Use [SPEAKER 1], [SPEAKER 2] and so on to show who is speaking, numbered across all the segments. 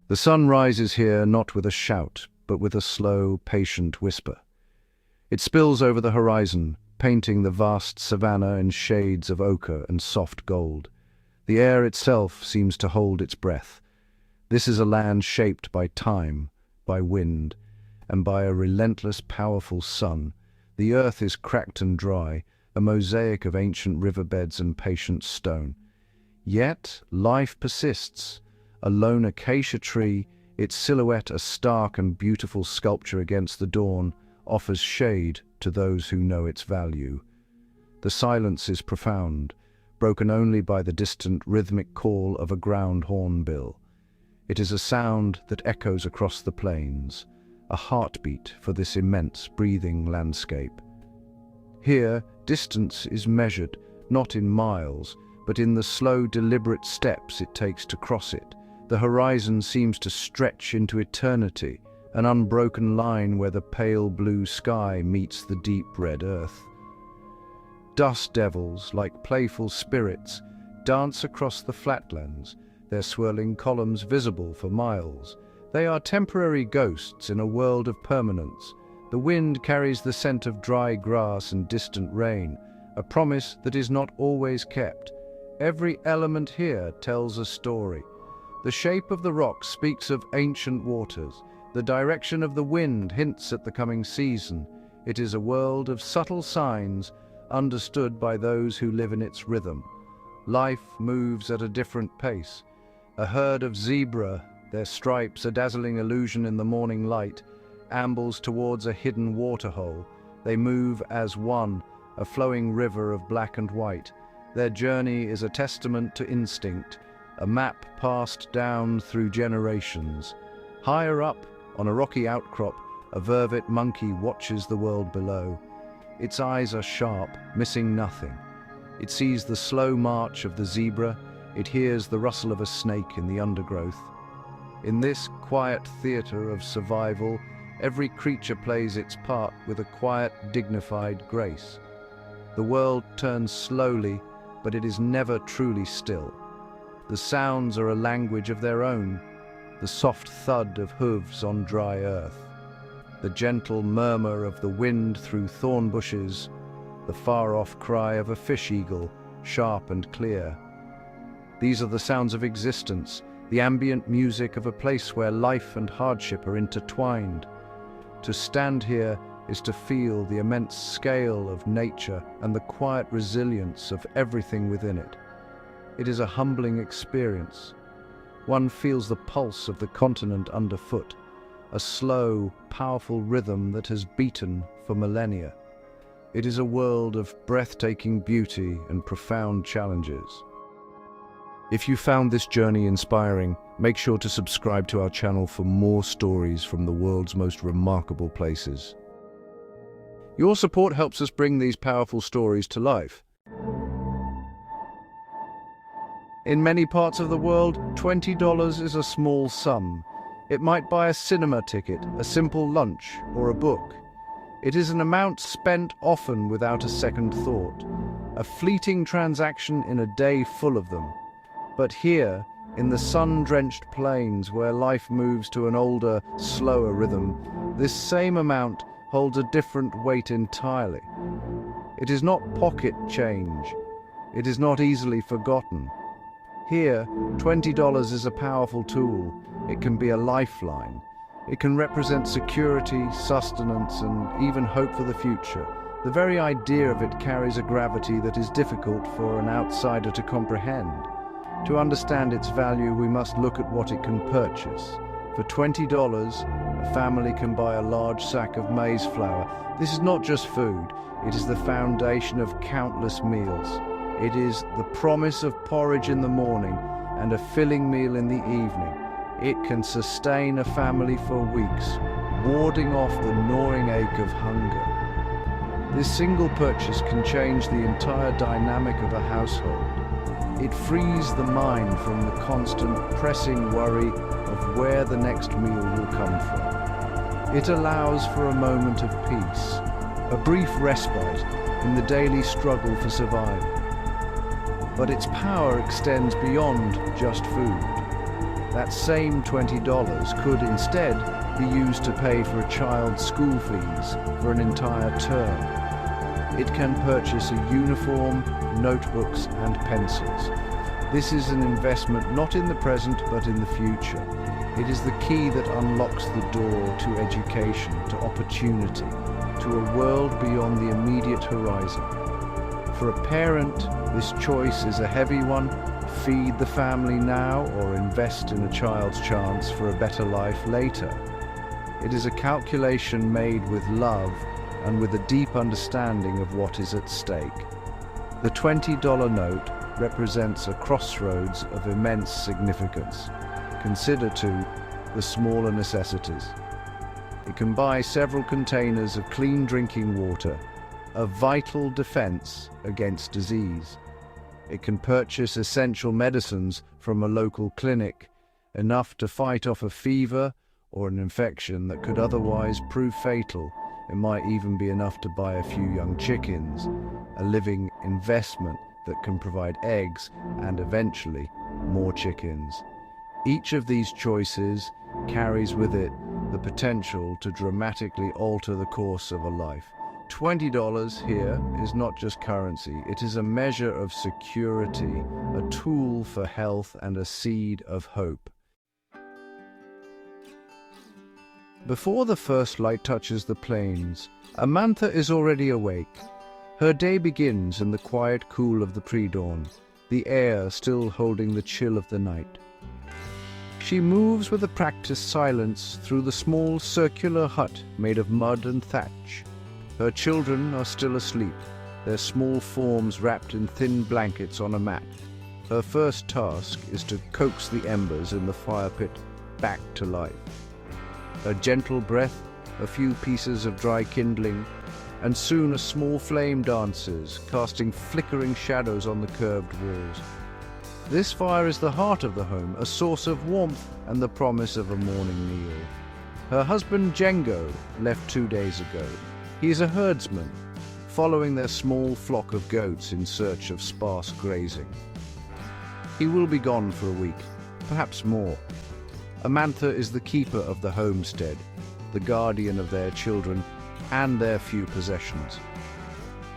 [SPEAKER 1] The sun rises here not with a shout, but with a slow, patient whisper. It spills over the horizon, painting the vast savanna in shades of ochre and soft gold. The air itself seems to hold its breath. This is a land shaped by time, by wind, and by a relentless, powerful sun. The earth is cracked and dry, a mosaic of ancient riverbeds and patient stone. Yet life persists. A lone acacia tree, its silhouette a stark and beautiful sculpture against the dawn, offers shade to those who know its value. The silence is profound, broken only by the distant rhythmic call of a ground hornbill. It is a sound that echoes across the plains, a heartbeat for this immense, breathing landscape. Here, distance is measured, not in miles, but in the slow, deliberate steps it takes to cross it. The horizon seems to stretch into eternity, an unbroken line where the pale blue sky meets the deep red earth. Dust devils, like playful spirits, dance across the flatlands, their swirling columns visible for miles. They are temporary ghosts in a world of permanence. The wind carries the scent of dry grass and distant rain, a promise that is not always kept. Every element here tells a story. The shape of the rock speaks of ancient waters. The direction of the wind hints at the coming season. It is a world of subtle signs, understood by those who live in its rhythm. Life moves at a different pace. A herd of zebra, their stripes a dazzling illusion in the morning light, ambles towards a hidden waterhole. They move as one, a flowing river of black and white. Their journey is a testament to instinct, a map passed down through generations. Higher up, on a rocky outcrop, a vervet monkey watches the world below. Its eyes are sharp, missing nothing. It sees the slow march of the zebra. It hears the rustle of a snake in the undergrowth. In this quiet theater of survival, every creature plays its part with a quiet, dignified grace. The world turns slowly, but it is never truly still. The sounds are a language of their own, the soft thud of hooves on dry earth, the gentle murmur of the wind through thorn bushes, the far-off cry of a fish-eagle, sharp and clear. These are the sounds of existence, the ambient music of a place where life and hardship are intertwined. To stand here is to feel the immense scale of nature and the quiet resilience of everything within it. It is a humbling experience. One feels the pulse of the continent underfoot, a slow, powerful rhythm that has beaten for millennia. It is a world of breathtaking beauty and profound challenges. If you found this journey inspiring, make sure to subscribe to our channel for more stories from the world's most remarkable places. Your support helps us bring these powerful stories to life. In many parts of the world, $20 is a small sum. It might buy a cinema ticket, a simple lunch, or a book. It is an amount spent often without a second thought, a fleeting transaction in a day full of them. But here, in the sun-drenched plains where life moves to an older, slower rhythm, this same amount holds a different weight entirely. It is not pocket change. It is not easily forgotten. Here, $20 is a powerful tool. It can be a lifeline. It can represent security, sustenance, and even hope for the future. The very idea of it carries a gravity that is difficult for an outsider to comprehend. To understand its value, we must look at what it can purchase. For $20, a family can buy a large sack of maize flour. This is not just food. It is the foundation of countless meals. It is the promise of porridge in the morning and a filling meal in the evening. It can sustain a family for weeks, warding off the gnawing ache of hunger. This single purchase can change the entire dynamic of a household. It frees the mind from the constant pressing worry of where the next meal will come from. It allows for a moment of peace, a brief respite in the daily struggle for survival. But its power extends beyond just food. That same $20 could instead be used to pay for a child's school fees for an entire term. It can purchase a uniform, notebooks, and pencils. This is an investment not in the present but in the future. It is the key that unlocks the door to education, to opportunity, to a world beyond the immediate horizon. For a parent, this choice is a heavy one. Feed the family now or invest in a child's chance for a better life later. It is a calculation made with love and with a deep understanding of what is at stake. The $20 note represents a crossroads of immense significance. Consider, too, the smaller necessities. It can buy several containers of clean drinking water, a vital defense against disease. It can purchase essential medicines from a local clinic, enough to fight off a fever or an infection that could otherwise prove fatal. It might even be enough to buy a few young chickens, a living investment that can provide eggs and eventually more chickens. Each of these choices carries with it the potential to dramatically alter the course of a life. $20 here is not just currency, it is a measure of security, a tool for health and a seed of hope. Before the first light touches the plains, Amantha is already awake. Her day begins in the quiet cool of the pre-dawn, the air still holding the chill of the night. She moves with a practiced silence through the small circular hut made of mud and thatch. Her children are still asleep, their small forms wrapped in thin blankets on a mat. Her first task is to coax the embers in the fire pit back to life. A gentle breath, a few pieces of dry kindling, and soon a small flame dances, casting flickering shadows on the curved walls. This fire is the heart of the home, a source of warmth and the promise of a morning meal. Her husband Django left 2 days ago. He is a herdsman, following their small flock of goats in search of sparse grazing. He will be gone for a week, perhaps more. Amantha is the keeper of the homestead, the guardian of their children and their few possessions.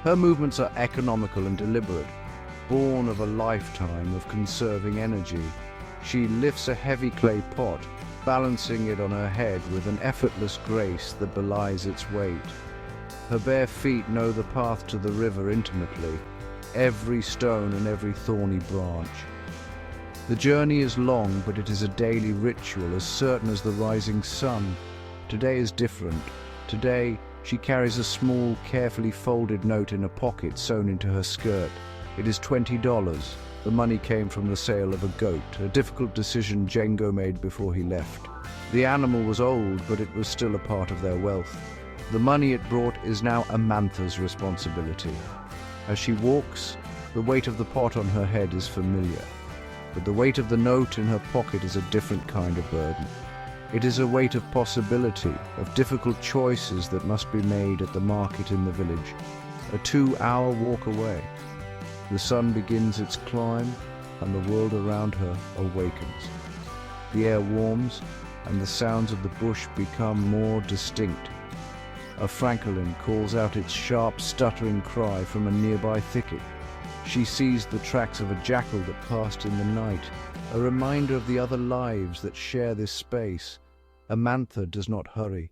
[SPEAKER 1] Her movements are economical and deliberate, born of a lifetime of conserving energy. She lifts a heavy clay pot, balancing it on her head with an effortless grace that belies its weight. Her bare feet know the path to the river intimately, every stone and every thorny branch. The journey is long, but it is a daily ritual, as certain as the rising sun. Today is different. Today, she carries a small, carefully folded note in a pocket sewn into her skirt. It is $20. The money came from the sale of a goat, a difficult decision Django made before he left. The animal was old, but it was still a part of their wealth. The money it brought is now Amantha's responsibility. As she walks, the weight of the pot on her head is familiar. But the weight of the note in her pocket is a different kind of burden. It is a weight of possibility, of difficult choices that must be made at the market in the village, a 2-hour walk away. The sun begins its climb, and the world around her awakens. The air warms, and the sounds of the bush become more distinct. A francolin calls out its sharp, stuttering cry from a nearby thicket. She sees the tracks of a jackal that passed in the night, a reminder of the other lives that share this space. Amantha does not hurry.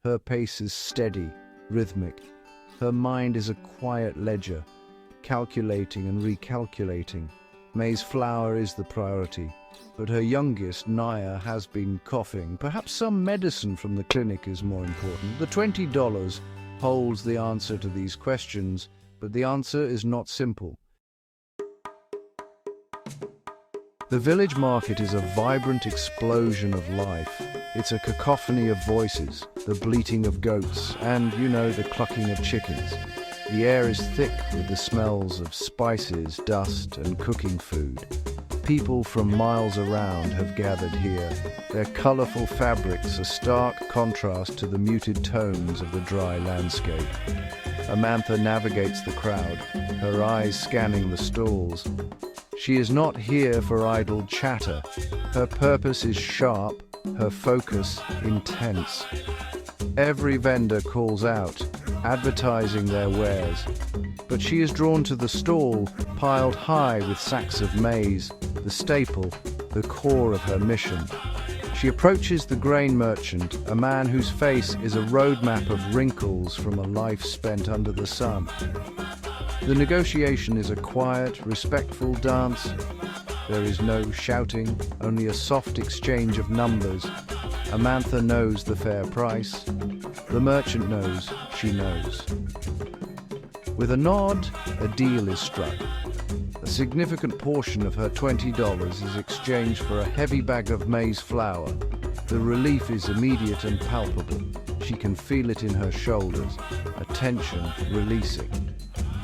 [SPEAKER 1] Her pace is steady, rhythmic. Her mind is a quiet ledger, calculating and recalculating. Maize flour is the priority, but her youngest, Naya, has been coughing. Perhaps some medicine from the clinic is more important. The $20 holds the answer to these questions, but the answer is not simple. The village market is a vibrant explosion of life. It's a cacophony of voices, the bleating of goats, and, the clucking of chickens. The air is thick with the smells of spices, dust, and cooking food. People from miles around have gathered here, their colorful fabrics a stark contrast to the muted tones of the dry landscape. Amantha navigates the crowd, her eyes scanning the stalls. She is not here for idle chatter. Her purpose is sharp, her focus intense. Every vendor calls out, advertising their wares, but she is drawn to the stall piled high with sacks of maize, the staple, the core of her mission. She approaches the grain merchant, a man whose face is a roadmap of wrinkles from a life spent under the sun. The negotiation is a quiet, respectful dance. There is no shouting, only a soft exchange of numbers. Amantha knows the fair price. The merchant knows she knows. With a nod, a deal is struck. A significant portion of her $20 is exchanged for a heavy bag of maize flour. The relief is immediate and palpable. She can feel it in her shoulders, a tension releasing.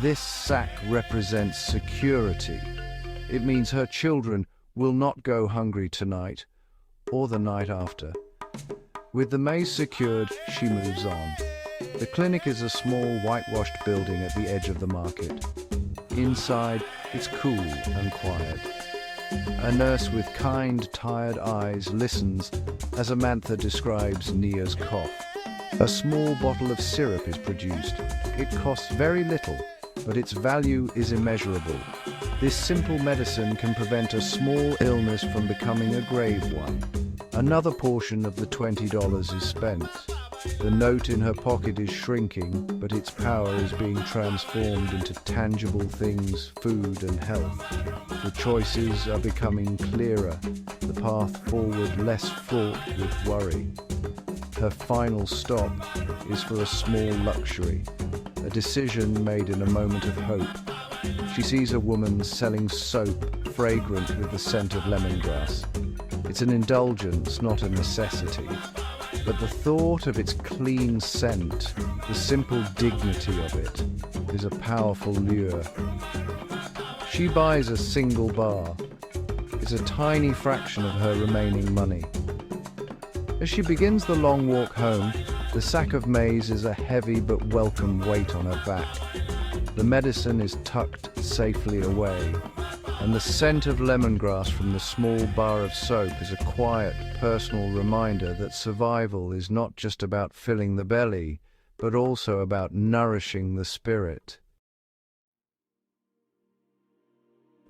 [SPEAKER 1] This sack represents security. It means her children will not go hungry tonight or the night after. With the maize secured, she moves on. The clinic is a small whitewashed building at the edge of the market. Inside, it's cool and quiet. A nurse with kind, tired eyes listens as Amantha describes Nia's cough. A small bottle of syrup is produced. It costs very little, but its value is immeasurable. This simple medicine can prevent a small illness from becoming a grave one. Another portion of the $20 is spent. The note in her pocket is shrinking, but its power is being transformed into tangible things, food and health. The choices are becoming clearer, the path forward less fraught with worry. Her final stop is for a small luxury, a decision made in a moment of hope. She sees a woman selling soap, fragrant with the scent of lemongrass. It's an indulgence, not a necessity. But the thought of its clean scent, the simple dignity of it, is a powerful lure. She buys a single bar. It's a tiny fraction of her remaining money. As she begins the long walk home, the sack of maize is a heavy but welcome weight on her back. The medicine is tucked safely away, and the scent of lemongrass from the small bar of soap is a quiet, personal reminder that survival is not just about filling the belly, but also about nourishing the spirit.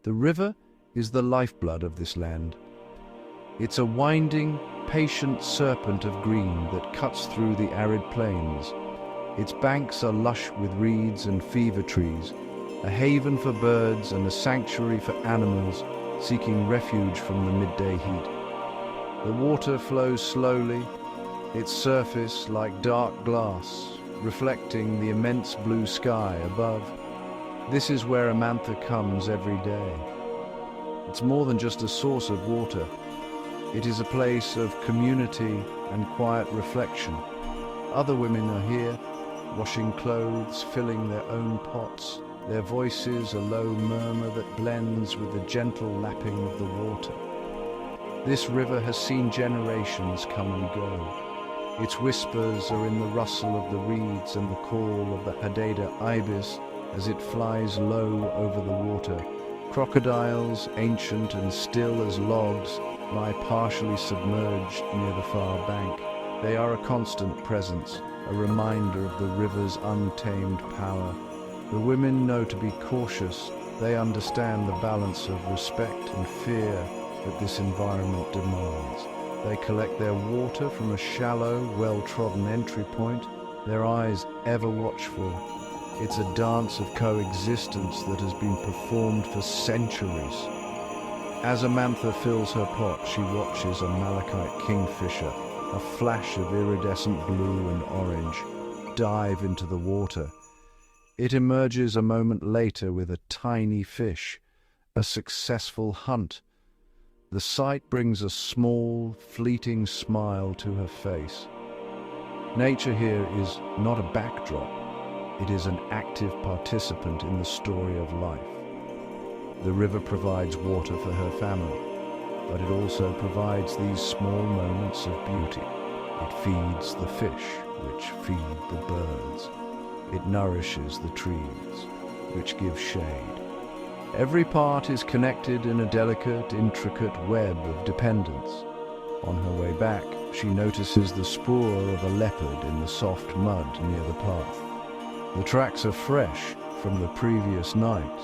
[SPEAKER 1] The river is the lifeblood of this land. It's a winding, patient serpent of green that cuts through the arid plains. Its banks are lush with reeds and fever trees, a haven for birds and a sanctuary for animals seeking refuge from the midday heat. The water flows slowly, its surface like dark glass, reflecting the immense blue sky above. This is where Amantha comes every day. It's more than just a source of water. It is a place of community and quiet reflection. Other women are here, washing clothes, filling their own pots, their voices a low murmur that blends with the gentle lapping of the water. This river has seen generations come and go. Its whispers are in the rustle of the reeds and the call of the Hadeda ibis as it flies low over the water. Crocodiles, ancient and still as logs, lie partially submerged near the far bank. They are a constant presence, a reminder of the river's untamed power. The women know to be cautious. They understand the balance of respect and fear that this environment demands. They collect their water from a shallow, well-trodden entry point, their eyes ever watchful. It's a dance of coexistence that has been performed for centuries. As Amantha fills her pot, she watches a malachite kingfisher, a flash of iridescent blue and orange, dive into the water. It emerges a moment later with a tiny fish, a successful hunt. The sight brings a small, fleeting smile to her face. Nature here is not a backdrop. It is an active participant in the story of life. The river provides water for her family, but it also provides these small moments of beauty. It feeds the fish, which feed the birds. It nourishes the trees, which give shade. Every part is connected in a delicate, intricate web of dependence. On her way back, she notices the spoor of a leopard in the soft mud near the path. The tracks are fresh from the previous night.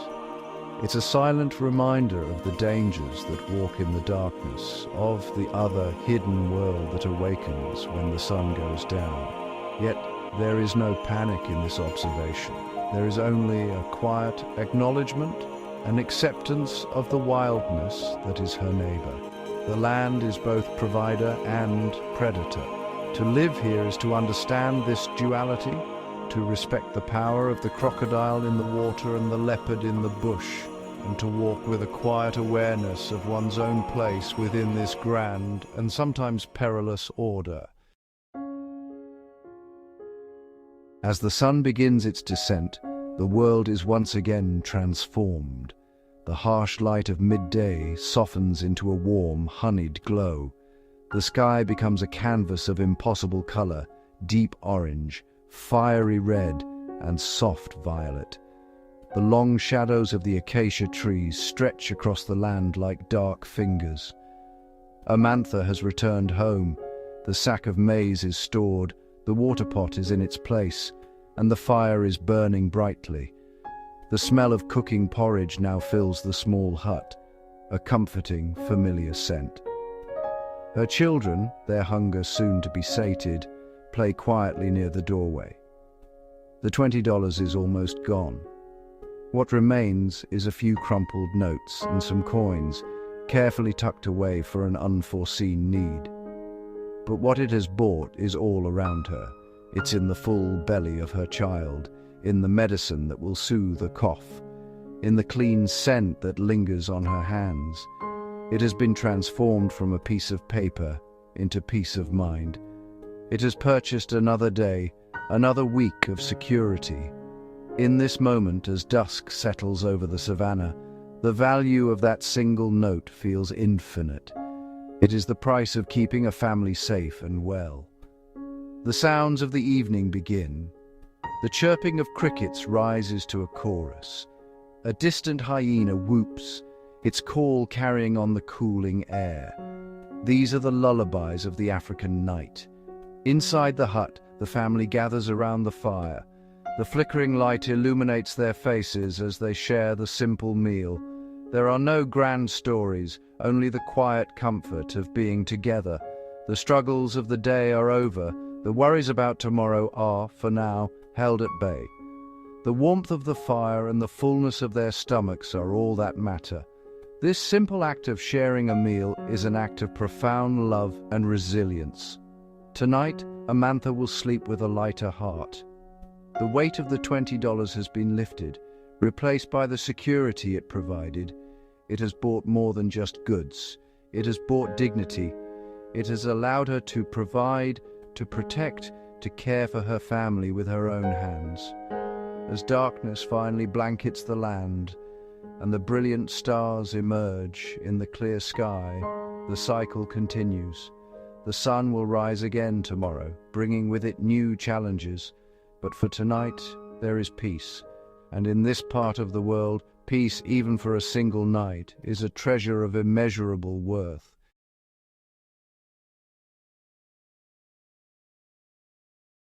[SPEAKER 1] It's a silent reminder of the dangers that walk in the darkness, of the other hidden world that awakens when the sun goes down. Yet there is no panic in this observation. There is only a quiet acknowledgement, an acceptance of the wildness that is her neighbor. The land is both provider and predator. To live here is to understand this duality, to respect the power of the crocodile in the water and the leopard in the bush, and to walk with a quiet awareness of one's own place within this grand and sometimes perilous order. As the sun begins its descent, the world is once again transformed. The harsh light of midday softens into a warm, honeyed glow. The sky becomes a canvas of impossible color, deep orange, fiery red, and soft violet. The long shadows of the acacia trees stretch across the land like dark fingers. Amantha has returned home. The sack of maize is stored, the water pot is in its place, and the fire is burning brightly. The smell of cooking porridge now fills the small hut, a comforting, familiar scent. Her children, their hunger soon to be sated, play quietly near the doorway. The $20 is almost gone. What remains is a few crumpled notes and some coins, carefully tucked away for an unforeseen need. But what it has bought is all around her. It's in the full belly of her child, in the medicine that will soothe a cough, in the clean scent that lingers on her hands. It has been transformed from a piece of paper into peace of mind. It has purchased another day, another week of security. In this moment, as dusk settles over the savannah, the value of that single note feels infinite. It is the price of keeping a family safe and well. The sounds of the evening begin. The chirping of crickets rises to a chorus. A distant hyena whoops, its call carrying on the cooling air. These are the lullabies of the African night. Inside the hut, the family gathers around the fire. The flickering light illuminates their faces as they share the simple meal. There are no grand stories, only the quiet comfort of being together. The struggles of the day are over. The worries about tomorrow are, for now, held at bay. The warmth of the fire and the fullness of their stomachs are all that matter. This simple act of sharing a meal is an act of profound love and resilience. Tonight, Amantha will sleep with a lighter heart. The weight of the $20 has been lifted, replaced by the security it provided. It has bought more than just goods. It has bought dignity. It has allowed her to provide, to protect, to care for her family with her own hands. As darkness finally blankets the land and the brilliant stars emerge in the clear sky, the cycle continues. The sun will rise again tomorrow, bringing with it new challenges. But for tonight, there is peace. And in this part of the world, peace, even for a single night, is a treasure of immeasurable worth.